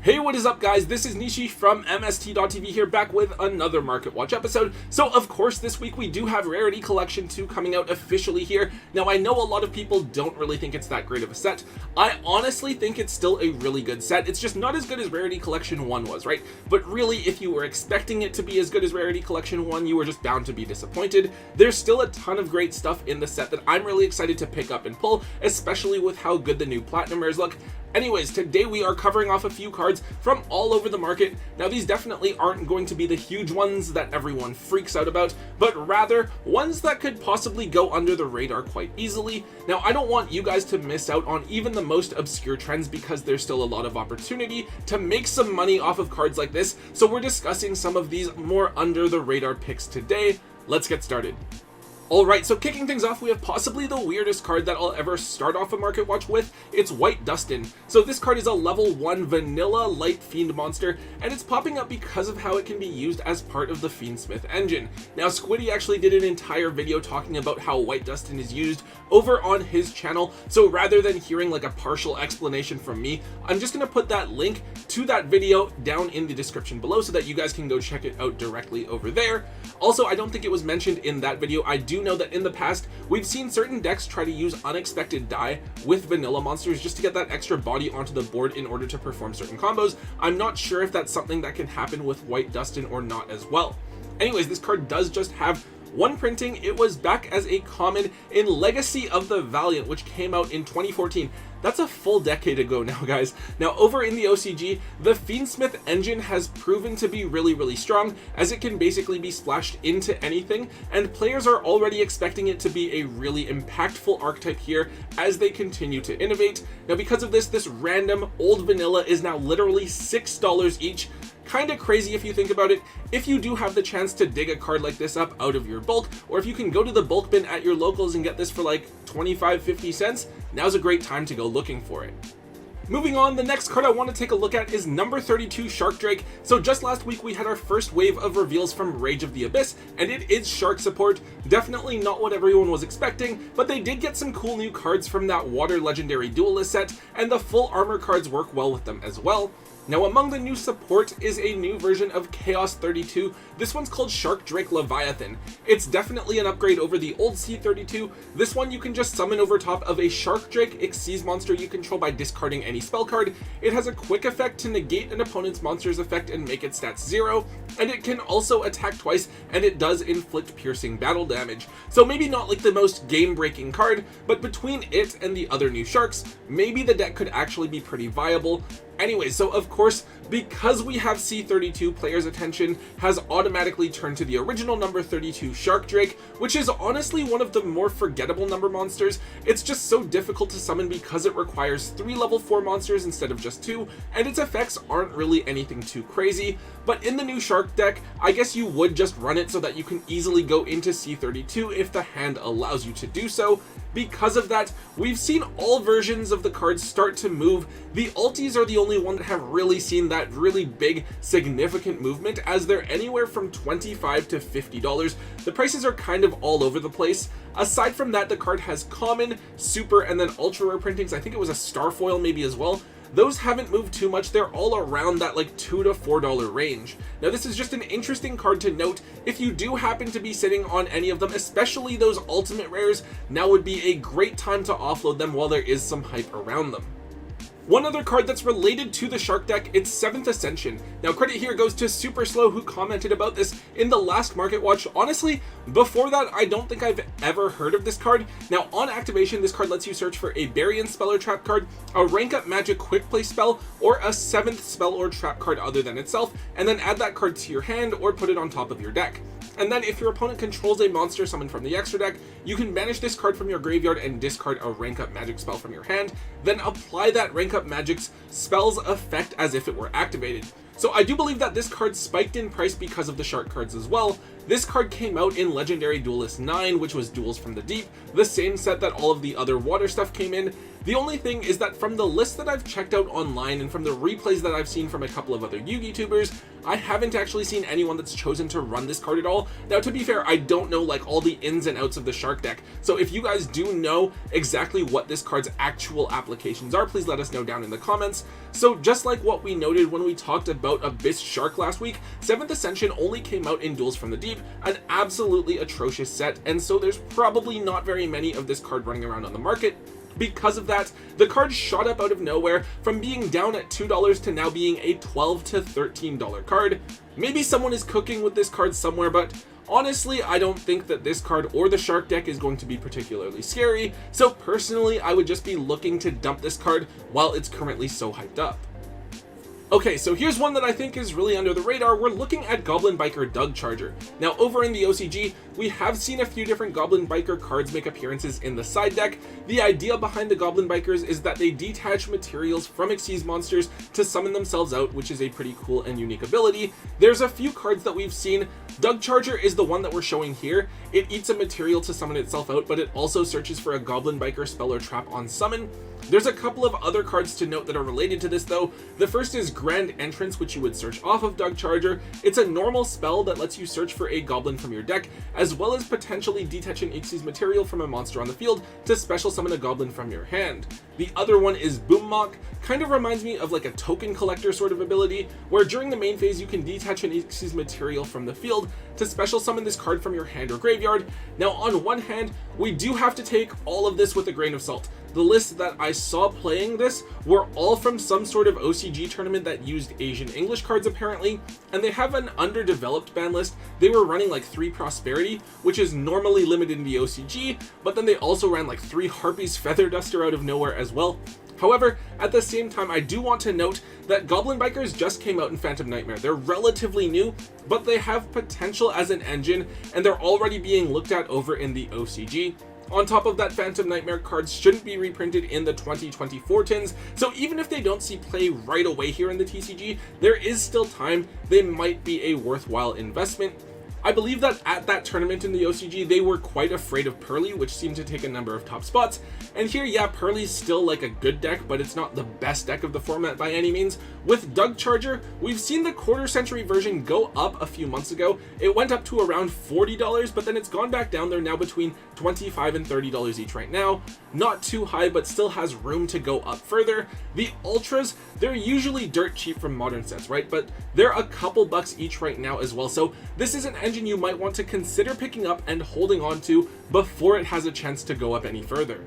Hey, what is up guys? This is Nishi from MST.TV here, back with another Market Watch episode. So of course this week we do have Rarity Collection 2 coming out officially here. Now I know a lot of people don't really think it's that great of a set. I honestly think it's still a really good set. It's just not as good as Rarity Collection 1 was, right? But really, if you were expecting it to be as good as Rarity Collection 1, you were just bound to be disappointed. There's still a ton of great stuff in the set that I'm really excited to pick up and pull, especially with how good the new Platinum Rares look. Anyways, today we are covering off a few cards from all over the market. Now these definitely aren't going to be the huge ones that everyone freaks out about, but rather ones that could possibly go under the radar quite easily. Now I don't want you guys to miss out on even the most obscure trends because there's still a lot of opportunity to make some money off of cards like this, so we're discussing some of these more under the radar picks today. Let's get started. Alright, so kicking things off, we have possibly the weirdest card that I'll ever start off a Market Watch with. It's White Dustin. So this card is a level 1 vanilla light fiend monster, and it's popping up because of how it can be used as part of the Fiendsmith engine. Now Squiddy actually did an entire video talking about how White Dustin is used over on his channel, so rather than hearing like a partial explanation from me, I'm just going to put that link to that video down in the description below so that you guys can go check it out directly over there. Also, I don't think it was mentioned in that video. I do know that in the past we've seen certain decks try to use unexpected die with vanilla monsters just to get that extra body onto the board in order to perform certain combos. I'm not sure if that's something that can happen with White Dustin or not as well. Anyways, this card does just have one printing. It was back as a common in Legacy of the Valiant, which came out in 2014. That's a full decade ago now, guys. Now over in the OCG, the Fiendsmith engine has proven to be really strong, as it can basically be splashed into anything, and players are already expecting it to be a really impactful archetype here as they continue to innovate. Now because of this random old vanilla is now literally $6 each. Kind of crazy if you think about it. If you do have the chance to dig a card like this up out of your bulk, or if you can go to the bulk bin at your locals and get this for like 25-50 cents, now's a great time to go looking for it. Moving on, the next card I want to take a look at is number 32 Shark Drake. So just last week we had our first wave of reveals from Rage of the Abyss, and it is Shark support. Definitely not what everyone was expecting, but they did get some cool new cards from that Water Legendary Duelist set, and the full armor cards work well with them as well. Now among the new support is a new version of Chaos 32. This one's called Shark Drake Leviathan. It's definitely an upgrade over the old C32. This one you can just summon over top of a Shark Drake Xyz monster you control by discarding any spell card. It has a quick effect to negate an opponent's monster's effect and make its stats 0, and it can also attack twice, and it does inflict piercing battle damage. So maybe not like the most game-breaking card, but between it and the other new sharks, maybe the deck could actually be pretty viable. Anyway, so of course, because we have C32, players' attention has automatically turned to the original number 32 Shark Drake, which is honestly one of the more forgettable number monsters. It's just so difficult to summon because it requires 3 level 4 monsters instead of just 2, and its effects aren't really anything too crazy. But in the new Shark deck, I guess you would just run it so that you can easily go into C32 if the hand allows you to do so. Because of that, we've seen all versions of the cards start to move. The alties are the only one that have really seen that really big, significant movement, as they're anywhere from $25 to $50. The prices are kind of all over the place. Aside from that, the card has common, super, and then ultra rare printings. I think it was a Starfoil maybe as well. Those haven't moved too much. They're all around that like $2 to $4 range. Now this is just an interesting card to note. If you do happen to be sitting on any of them, especially those ultimate rares, now would be a great time to offload them while there is some hype around them. One other card that's related to the Shark deck, it's 7th Ascension. Now credit here goes to Super Slow, who commented about this in the last Market Watch. Honestly, before that, I don't think I've ever heard of this card. Now on activation, this card lets you search for a Bury and Spell or Trap card, a rank up magic quick play spell, or a 7th spell or trap card other than itself, and then add that card to your hand or put it on top of your deck. And then if your opponent controls a monster summoned from the extra deck, you can banish this card from your graveyard and discard a rank up magic spell from your hand, then apply that rank up magic's spell's effect as if it were activated. So I do believe that this card spiked in price because of the Shark cards as well. This card came out in Legendary Duelist 9, which was Duels from the Deep, the same set that all of the other water stuff came in. The only thing is that from the list that I've checked out online and from the replays that I've seen from a couple of other Yu-Gi tubers, I haven't actually seen anyone that's chosen to run this card at all. Now, to be fair, I don't know like all the ins and outs of the Shark deck, so if you guys do know exactly what this card's actual applications are, please let us know down in the comments. So just like what we noted when we talked about Abyss Shark last week, 7th Ascension only came out in Duels from the Deep, an absolutely atrocious set, and so there's probably not very many of this card running around on the market. Because of that, the card shot up out of nowhere from being down at $2 to now being a $12 to $13 card. Maybe someone is cooking with this card somewhere, but honestly, I don't think that this card or the Shark deck is going to be particularly scary, so personally, I would just be looking to dump this card while it's currently so hyped up. Okay, so here's one that I think is really under the radar. We're looking at Goblin Biker Doug Charger. Now, over in the OCG, we have seen a few different Goblin Biker cards make appearances in the side deck. The idea behind the Goblin Bikers is that they detach materials from Xyz monsters to summon themselves out, which is a pretty cool and unique ability. There's a few cards that we've seen. Doug Charger is the one that we're showing here. It eats a material to summon itself out, but it also searches for a Goblin Biker spell or trap on summon. There's a couple of other cards to note that are related to this though. The first is Grand Entrance, which you would search off of Doug Charger. It's a normal spell that lets you search for a goblin from your deck, as well as potentially detach an Xyz material from a monster on the field to special summon a goblin from your hand. The other one is Boom Mock. Kind of reminds me of like a token collector sort of ability, where during the main phase you can detach an Xyz material from the field to special summon this card from your hand or graveyard. Now, on one hand, we do have to take all of this with a grain of salt. The list that I saw playing this were all from some sort of OCG tournament that used Asian English cards apparently, and they have an underdeveloped ban list. They were running like 3 Prosperity, which is normally limited in the OCG, but then they also ran like 3 Harpy's Feather Duster out of nowhere as well. However, at the same time, I do want to note that Goblin Bikers just came out in Phantom Nightmare. They're relatively new, but they have potential as an engine, and they're already being looked at over in the OCG. On top of that, Phantom Nightmare cards shouldn't be reprinted in the 2024 tins, so even if they don't see play right away here in the TCG, there is still time. They might be a worthwhile investment. I believe that at that tournament in the OCG, they were quite afraid of Pearly, which seemed to take a number of top spots. And here, yeah, Pearly's still like a good deck, but it's not the best deck of the format by any means. With Doug Charger, we've seen the quarter century version go up a few months ago. It went up to around $40, but then it's gone back down. They're now between $25 and $30 each right now. Not too high, but still has room to go up further. The Ultras, they're usually dirt cheap from modern sets, right? But they're a couple bucks each right now as well. So this is an engine you might want to consider picking up and holding on to before it has a chance to go up any further.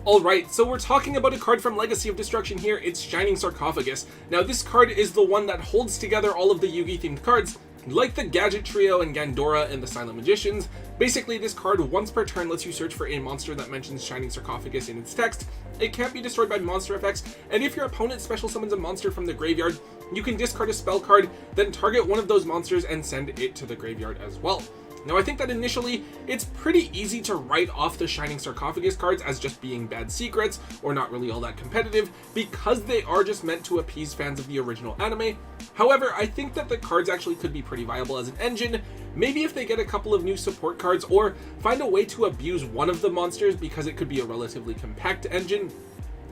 Alright, so we're talking about a card from Legacy of Destruction here. It's Shining Sarcophagus. Now this card is the one that holds together all of the Yugi themed cards, like the Gadget Trio and Gandora and the Silent Magicians. Basically, this card once per turn lets you search for a monster that mentions Shining Sarcophagus in its text. It can't be destroyed by monster effects, and if your opponent special summons a monster from the graveyard, you can discard a spell card, then target one of those monsters and send it to the graveyard as well. Now, I think that initially, it's pretty easy to write off the Shining Sarcophagus cards as just being bad secrets, or not really all that competitive, because they are just meant to appease fans of the original anime. However, I think that the cards actually could be pretty viable as an engine, maybe if they get a couple of new support cards, or find a way to abuse one of the monsters because it could be a relatively compact engine.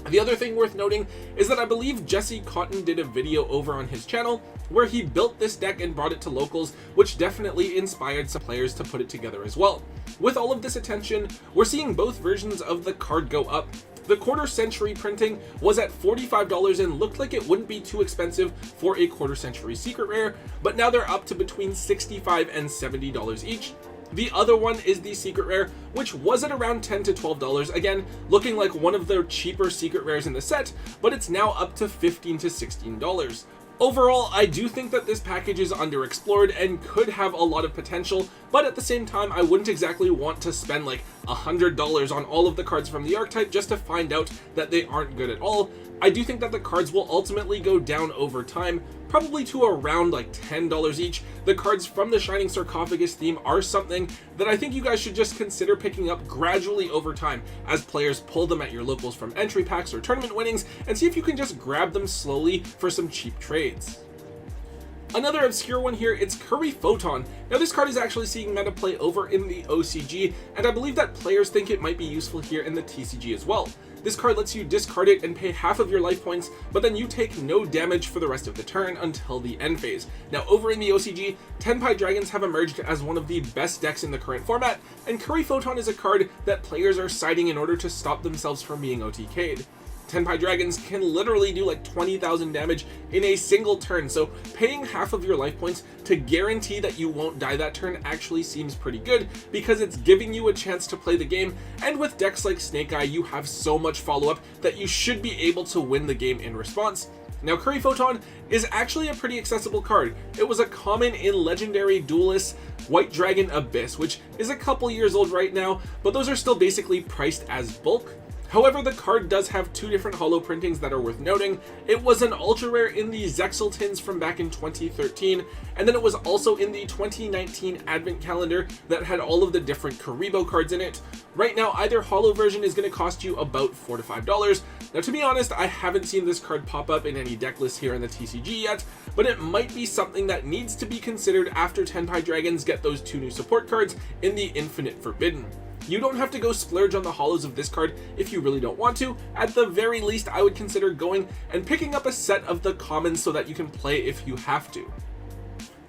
The other thing worth noting is that I believe Jesse Cotton did a video over on his channel where he built this deck and brought it to locals, which definitely inspired some players to put it together as well. With all of this attention, we're seeing both versions of the card go up. The quarter century printing was at $45 and looked like it wouldn't be too expensive for a quarter century secret rare, but now they're up to between $65 and $70 each. The other one is the secret rare, which was at around $10 to $12, again, looking like one of the cheaper secret rares in the set, but it's now up to $15 to $16. Overall, I do think that this package is underexplored and could have a lot of potential, but at the same time, I wouldn't exactly want to spend like $100 on all of the cards from the archetype just to find out that they aren't good at all. I do think that the cards will ultimately go down over time, probably to around like $10 each. The cards from the Shining Sarcophagus theme are something that I think you guys should just consider picking up gradually over time as players pull them at your locals from entry packs or tournament winnings, and see if you can just grab them slowly for some cheap trades. Another obscure one here, it's Curry Photon. Now this card is actually seeing meta play over in the OCG, and I believe that players think it might be useful here in the TCG as well. this card lets you discard it and pay half of your life points, but then you take no damage for the rest of the turn until the end phase. Now over in the OCG, Tenpai Dragons have emerged as one of the best decks in the current format, and Curry Photon is a card that players are siding in order to stop themselves from being OTK'd. Tenpai Dragons can literally do like 20,000 damage in a single turn, so paying half of your life points to guarantee that you won't die that turn actually seems pretty good, because it's giving you a chance to play the game, and with decks like Snake Eye you have so much follow-up that you should be able to win the game in response. Now Curry Photon is actually a pretty accessible card. It was a common in Legendary Duelist White Dragon Abyss, which is a couple years old right now, but those are still basically priced as bulk. However, the card does have two different holo printings that are worth noting. It was an ultra rare in the Zexal tins from back in 2013, and then it was also in the 2019 advent calendar that had all of the different Karibo cards in it. Right now, either holo version is going to cost you about $4 to $5. Now, to be honest, I haven't seen this card pop up in any deck lists here in the TCG yet, but it might be something that needs to be considered after Tenpai Dragons get those two new support cards in the Infinite Forbidden. You don't have to go splurge on the holos of this card if you really don't want to. At the very least, I would consider going and picking up a set of the commons so that you can play if you have to.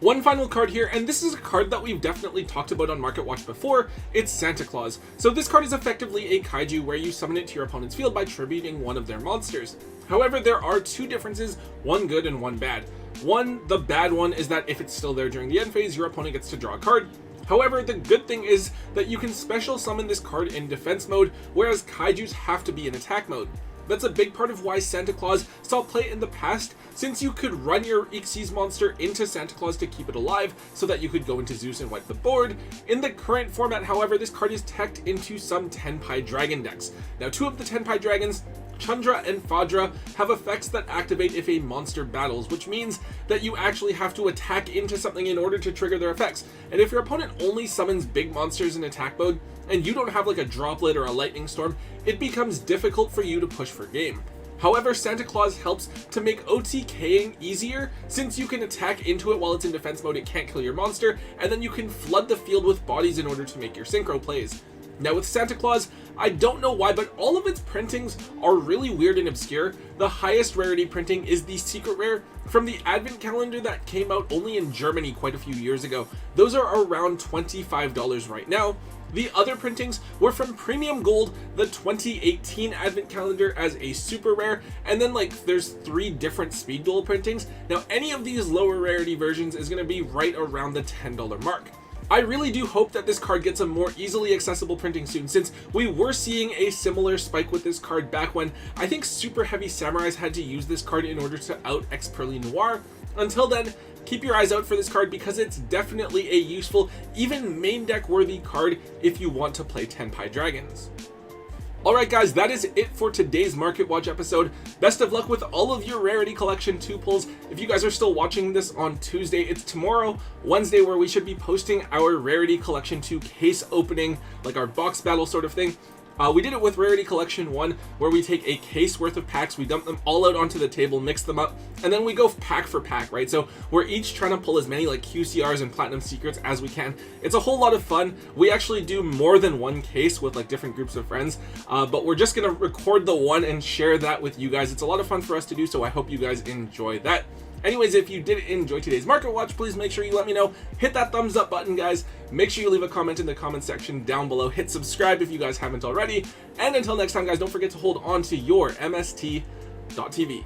One final card here, and this is a card that we've definitely talked about on Market Watch before. It's Santa Claus. So this card is effectively a kaiju where you summon it to your opponent's field by tributing one of their monsters. However, there are two differences, one good and one bad. The bad one is that if it's still there during the end phase, your opponent gets to draw a card. However, the good thing is that you can special summon this card in defense mode, whereas kaijus have to be in attack mode. That's a big part of why Santa Claus saw play in the past, since you could run your Xyz monster into Santa Claus to keep it alive, so that you could go into Zeus and wipe the board. In the current format, however, this card is teched into some Tenpai Dragon decks. Now, two of the Tenpai Dragons, Chandra and Fadra, have effects that activate if a monster battles, which means that you actually have to attack into something in order to trigger their effects. And if your opponent only summons big monsters in attack mode, and you don't have like a droplet or a lightning storm, it becomes difficult for you to push for game. However, Santa Claus helps to make OTKing easier, since you can attack into it while it's in defense mode, it can't kill your monster, and then you can flood the field with bodies in order to make your synchro plays. Now with Santa Claus, I don't know why, but all of its printings are really weird and obscure. The highest rarity printing is the secret rare from the advent calendar that came out only in Germany quite a few years ago. Those are around $25 right now. The other printings were from Premium Gold, the 2018 advent calendar as a super rare, and then there's 3 different speed duel printings. Now any of these lower rarity versions is going to be right around the $10 mark. I really do hope that this card gets a more easily accessible printing soon, since we were seeing a similar spike with this card back when I think Super Heavy Samurais had to use this card in order to out X-Pearly Noir. Until then, keep your eyes out for this card because it's definitely a useful, even main deck worthy card if you want to play Tenpai Dragons. Alright guys, that is it for today's Market Watch episode. Best of luck with all of your Rarity Collection 2 pulls. If you guys are still watching this on Tuesday, it's tomorrow, Wednesday, where we should be posting our Rarity Collection 2 case opening, like our box battle sort of thing. We did it with Rarity Collection 1, where we take a case worth of packs, we dump them all out onto the table, mix them up, and then we go pack for pack, right? So we're each trying to pull as many QCRs and Platinum Secrets as we can. It's a whole lot of fun. We actually do more than one case with different groups of friends, but we're just gonna record the one and share that with you guys. It's a lot of fun for us to do, so I hope you guys enjoy that. Anyways, if you did enjoy today's Market Watch, please make sure you let me know. Hit that thumbs up button, guys. Make sure you leave a comment in the comment section down below. Hit subscribe if you guys haven't already. And until next time, guys, don't forget to hold on to your MST.TV.